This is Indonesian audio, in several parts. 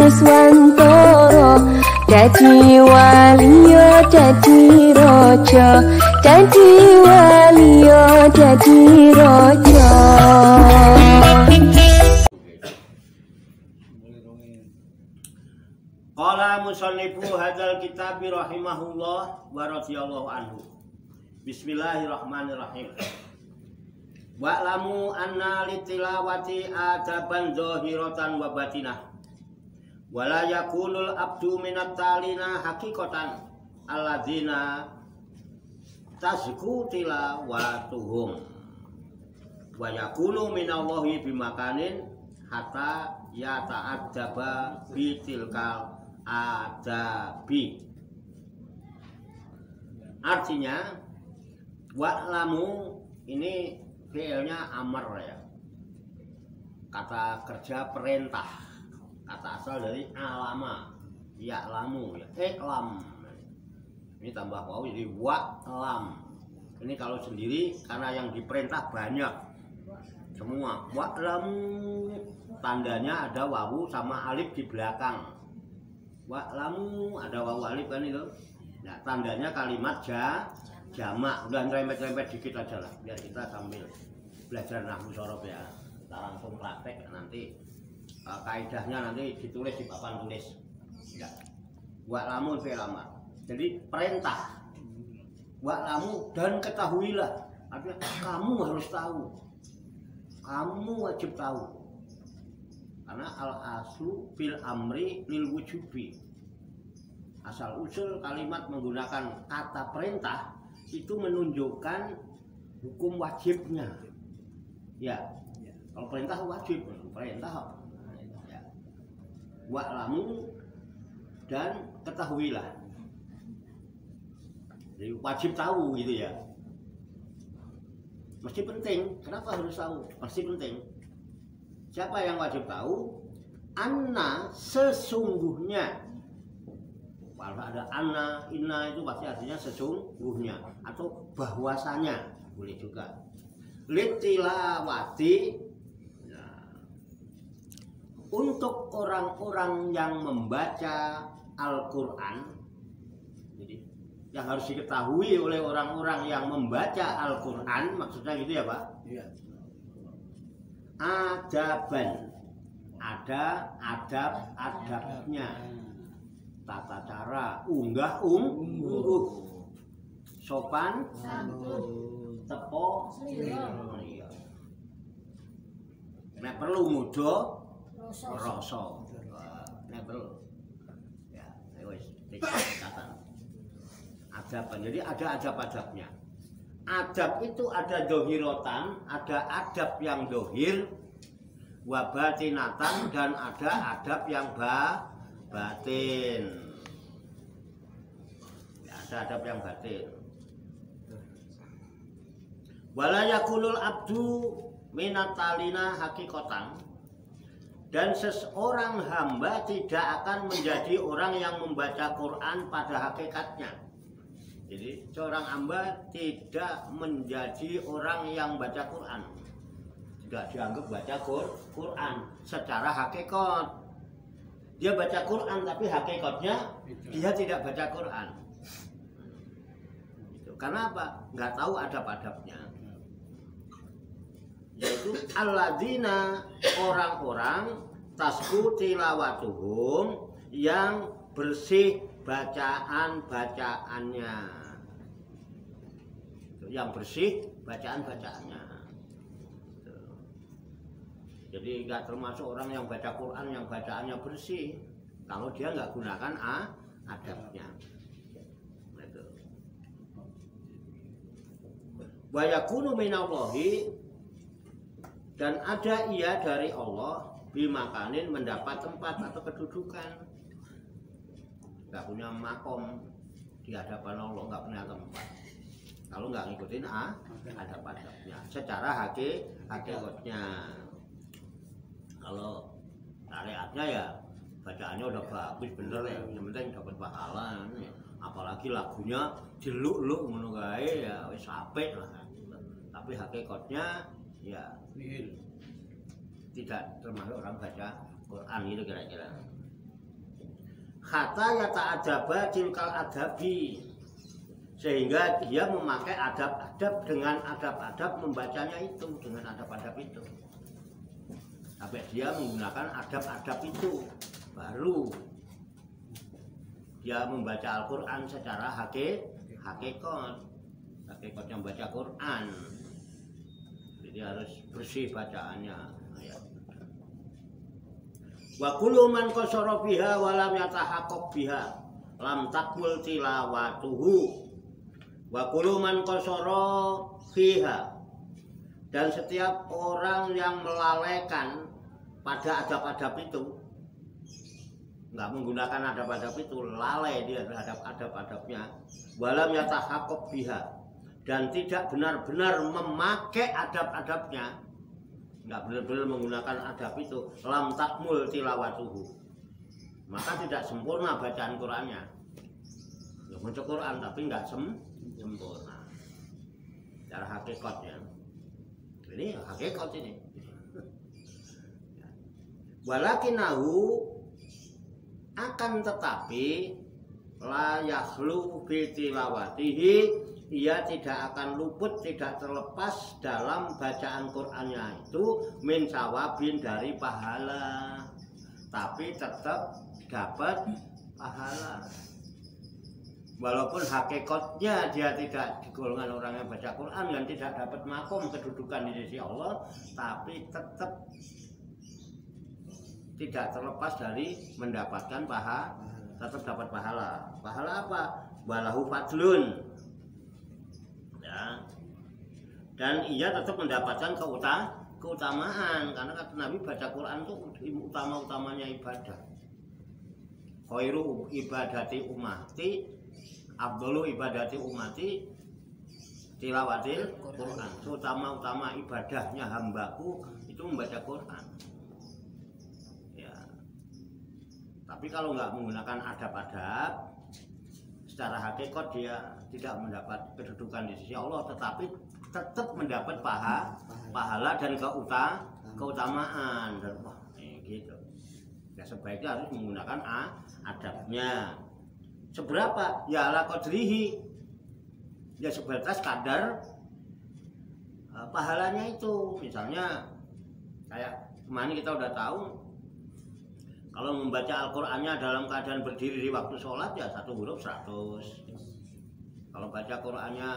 Iswantoro, dadi waliyo dadi rojo, dadi waliyo dadi rojo. Qala musannifu hadzal kitab rahimahullah wa radhiyallahu anhu. Bismillahirrahmanirrahim. Wa'lamu anna litilawati adaban zahiratan wa batinah. Wala yakunul abdu minat talina haqiqatan alladzina tazku tilawatuhum. Wa yakunu minallahi bimakanin hatta yata'addaba bitilkal adabi. Artinya wa'lamu ini fi'ilnya amr ya, kata kerja perintah, kata asal dari alama, ya'lamu ya, iklam. Ini tambah waw jadi wa'lam. Ini kalau sendiri karena yang diperintah banyak semua. Wa'lamu tandanya ada wawu sama alif di belakang. Wa'lamu ada wawu alif kan itu. Nah, tandanya kalimat jamak. Udah rempet-rempet dikit aja lah biar kita sambil belajar nahwu sorof ya. Kita langsung praktek nanti kaidahnya nanti ditulis di papan tulis. Ya. Wa'lamu fi'il amr. Jadi perintah. Wa'lamu dan ketahuilah. Artinya kamu harus tahu. Kamu wajib tahu. Karena al-aslu fil amri lil wujubi. Asal usul kalimat menggunakan kata perintah itu menunjukkan hukum wajibnya. Ya. Kalau perintah wajib, perintah. Ya. Wa'lamu dan ketahuilah. Jadi wajib tahu gitu ya. Mesti penting. Kenapa harus tahu? Pasti penting. Siapa yang wajib tahu? Anna sesungguhnya. Kalau ada anna, inna itu pasti artinya sesungguhnya atau bahwasanya boleh juga. Litilawati. Nah, untuk orang-orang yang membaca Al-Quran, jadi yang harus diketahui oleh orang-orang yang membaca Al-Quran, maksudnya gitu ya Pak? Iya. Adaban, ada adab-adabnya, tata cara, unggah sopan tepo iya. Nek perlu mudo rasa. Nek perlu ya wis dikatakan adaban. Jadi ada adab-adabnya. Adab itu ada dohirotan, ada adab yang dohir, wabatinatan, dan ada adab yang batin. Ya, ada adab yang batin. Wala yakunul abdu minatalina hakikotan, dan seseorang hamba tidak akan menjadi orang yang membaca Quran pada hakikatnya. Jadi seorang hamba tidak menjadi orang yang baca Quran, tidak dianggap baca Quran secara hakikat. Dia baca Quran tapi hakikatnya dia tidak baca Quran. Karena apa? Nggak tahu adab-adabnya. Yaitu alladzina, orang-orang tasku tilawatuhum, yang bersih bacaan-bacaannya. Yang bersih bacaan-bacaannya. Jadi nggak termasuk orang yang baca Quran yang bacaannya bersih kalau dia nggak gunakan adabnya. Wa yakunu minallahi, dan ada ia dari Allah bimakanin, mendapat tempat atau kedudukan. Nggak punya makom di hadapan Allah, nggak punya tempat kalau nggak ngikutin adab-adabnya secara hakikatnya. Kalau syariatnya ya bacaannya udah bagus bener ya, yang penting dapat pahala. Apalagi lagunya jeluk-luk ngono gae ya wis apik lah. Tapi hakikatnya ya tidak termasuk orang baca Quran itu kira-kira. hatta yata'adaba tilkal adabi, sehingga dia memakai adab-adab, dengan adab-adab membacanya itu, dengan adab-adab itu. Sampai dia menggunakan adab-adab itu, baru dia membaca Al-Quran secara hakikatnya membaca Quran. Jadi harus bersih bacaannya. Wa kullu man qasara biha wa lam yatahaqqaq biha lam taqbul tilawatuhu. Wa kullu man qasara fiha, dan setiap orang yang melalaikan pada adab-adab itu, nggak menggunakan adab-adab itu, lalai dia terhadap adab-adabnya, walam yatahaqqaq biha, dan tidak benar-benar memakai adab-adabnya, nggak benar-benar menggunakan adab itu, lam takmul tilawatuhu, maka tidak sempurna bacaan Qurannya. Ya baca Quran tapi nggak sempurna secara hakikatnya. Ini hakikat ini. Walakinahu, akan tetapi la yakhlu fi tilawatihi, ia tidak akan luput, tidak terlepas dalam bacaan Qur'annya itu min sawabin, dari pahala, tapi tetap dapat pahala. Walaupun hakikatnya dia tidak digolongan orang yang baca Quran dan tidak dapat makom kedudukan di sisi Allah, tapi tetap tidak terlepas dari mendapatkan pahala, tetap dapat pahala. Pahala apa? Walahu fadlun, ya. Dan ia tetap mendapatkan keutamaan, karena kata Nabi baca Quran itu utama-utamanya ibadah. Khairu ibadati ummati, afdalu ibadati ummati tilawatil Quran. Utama-utama ibadahnya hambaku itu membaca Quran. Ya. Tapi kalau nggak menggunakan adab-adab, secara hakikat dia tidak mendapat kedudukan di sisi Allah, tetapi tetap mendapat pahala dan keutamaan. Gitu. Ya, sebaiknya harus menggunakan adabnya. Seberapa? Ya ala qadrihi, ya sebatas kadar pahalanya itu. Misalnya kayak kemarin kita udah tahu, kalau membaca Al-Qur'annya dalam keadaan berdiri di waktu sholat ya 1 huruf 100. Kalau baca Qur'annya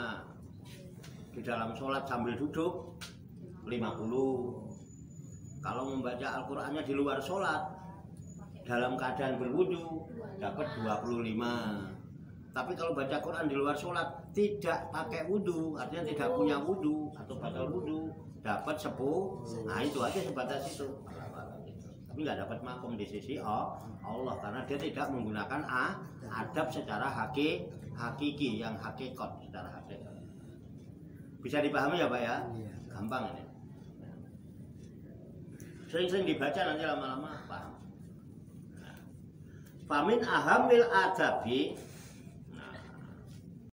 di dalam sholat sambil duduk 50. Kalau membaca Al-Qur'annya di luar sholat dalam keadaan berwudu dapat 25. Tapi kalau baca Quran di luar sholat tidak pakai wudu, artinya tidak punya wudu atau batal wudu, dapat 10. Nah itu aja sebatas itu. Tapi nggak dapat makom di sisi Allah, karena dia tidak menggunakan adab secara hakiki, yang hakikat, secara hakikat. Bisa dipahami ya Pak ya? Gampang ini. Sering-sering dibaca, nanti lama-lama paham. Famin ahamil adabi,